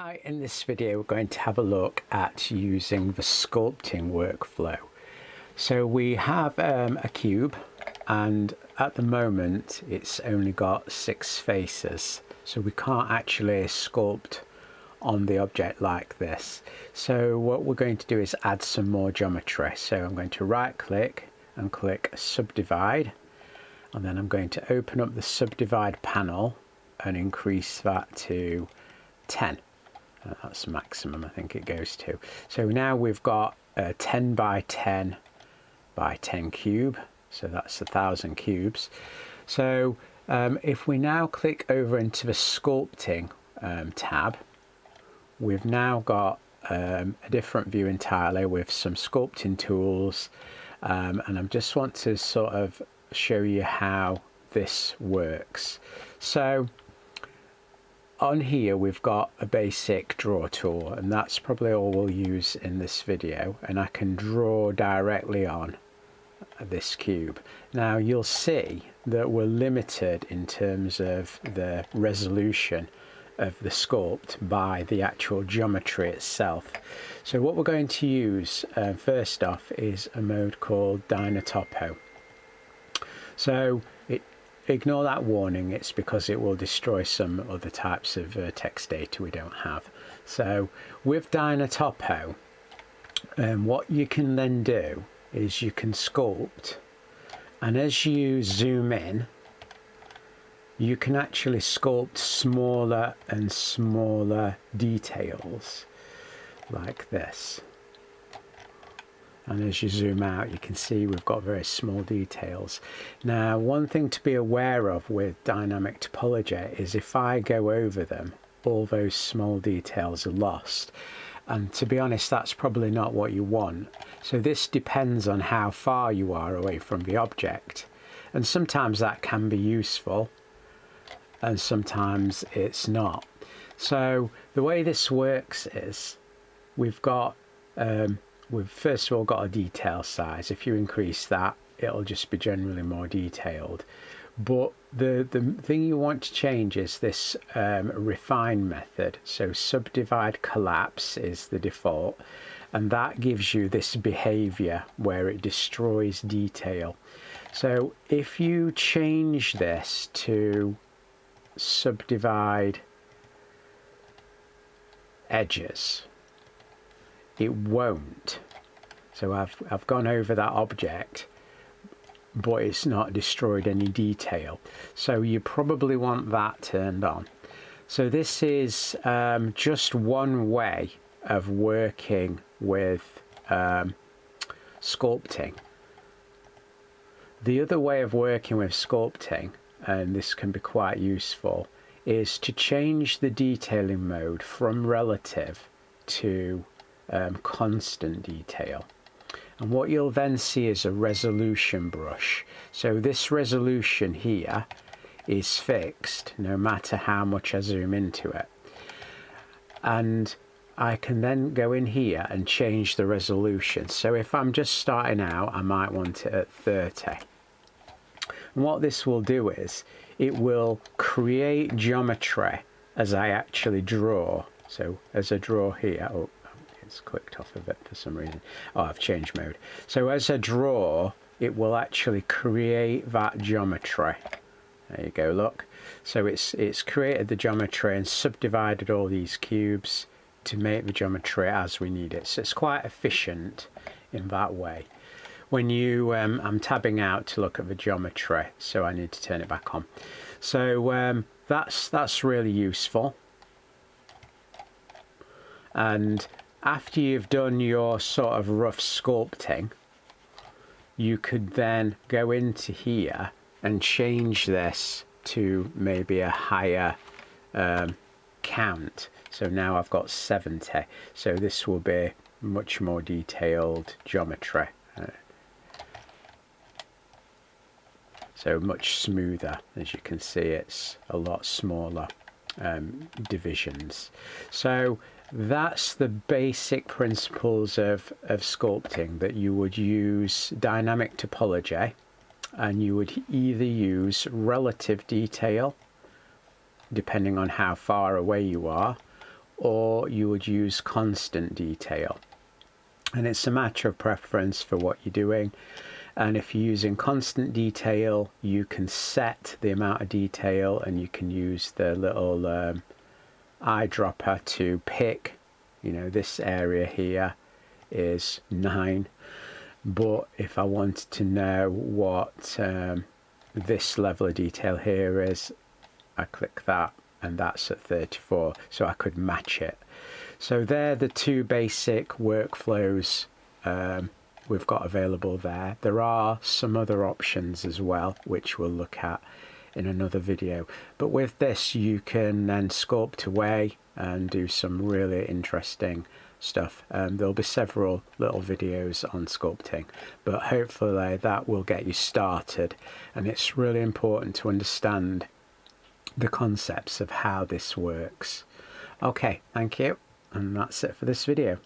Hi, in this video we're going to have a look at using the sculpting workflow. So we have a cube, and at the moment it's only got 6 faces, so we can't actually sculpt on the object like this. So what we're going to do is add some more geometry. So I'm going to right click and click subdivide, and then I'm going to open up the subdivide panel and increase that to 10. That's the maximum I think it goes to. So now we've got a 10 by 10 by 10 cube, so that's 1,000 cubes. So if we now click over into the sculpting tab, we've now got a different view entirely with some sculpting tools, and I just want to sort of show you how this works. So on here we've got a basic draw tool, and that's probably all we'll use in this video, and I can draw directly on this cube. Now you'll see that we're limited in terms of the resolution of the sculpt by the actual geometry itself. So what we're going to use first off is a mode called Dynatopo. So ignore that warning, it's because it will destroy some other types of text data we don't have. So with Dynatopo, what you can then do is you can sculpt, and as you zoom in you can actually sculpt smaller and smaller details like this. And as you zoom out you can see we've got very small details. Now one thing to be aware of with dynamic topology is if I go over them, all those small details are lost, and to be honest that's probably not what you want. So this depends on how far you are away from the object, and sometimes that can be useful and sometimes it's not. So the way this works is we've first of all got a detail size. If you increase that it'll just be generally more detailed, but the thing you want to change is this refine method. So subdivide collapse is the default, and that gives you this behavior where it destroys detail. So if you change this to subdivide edges, it won't. So I've gone over that object, but it's not destroyed any detail. So you probably want that turned on. So this is just one way of working with sculpting. The other way of working with sculpting, and this can be quite useful, is to change the detailing mode from relative to constant detail. And what you'll then see is a resolution brush. So this resolution here is fixed no matter how much I zoom into it, and I can then go in here and change the resolution. So if I'm just starting out I might want it at 30. And what this will do is it will create geometry as I actually draw. So as I draw here, oh, it's clicked off of it for some reason. Oh, I've changed mode. So as I draw, it will actually create that geometry. There you go, look. So it's created the geometry and subdivided all these cubes to make the geometry as we need it. So it's quite efficient in that way. When you, I'm tabbing out to look at the geometry, so I need to turn it back on. So that's really useful. And after you've done your sort of rough sculpting, you could then go into here and change this to maybe a higher count. So now I've got 70, so this will be much more detailed geometry. So much smoother. As you can see, it's a lot smaller divisions. So that's the basic principles of sculpting, that you would use dynamic topology, and you would either use relative detail depending on how far away you are, or you would use constant detail. And it's a matter of preference for what you're doing. And if you're using constant detail, you can set the amount of detail, and you can use the little eyedropper to pick, you know, this area here is 9. But if I wanted to know what this level of detail here is, I click that, and that's at 34, so I could match it. So they're the two basic workflows we've got available there. There are some other options as well, which we'll look at in another video. But with this, you can then sculpt away and do some really interesting stuff. There'll be several little videos on sculpting, but hopefully that will get you started. And it's really important to understand the concepts of how this works. Okay, thank you. And that's it for this video.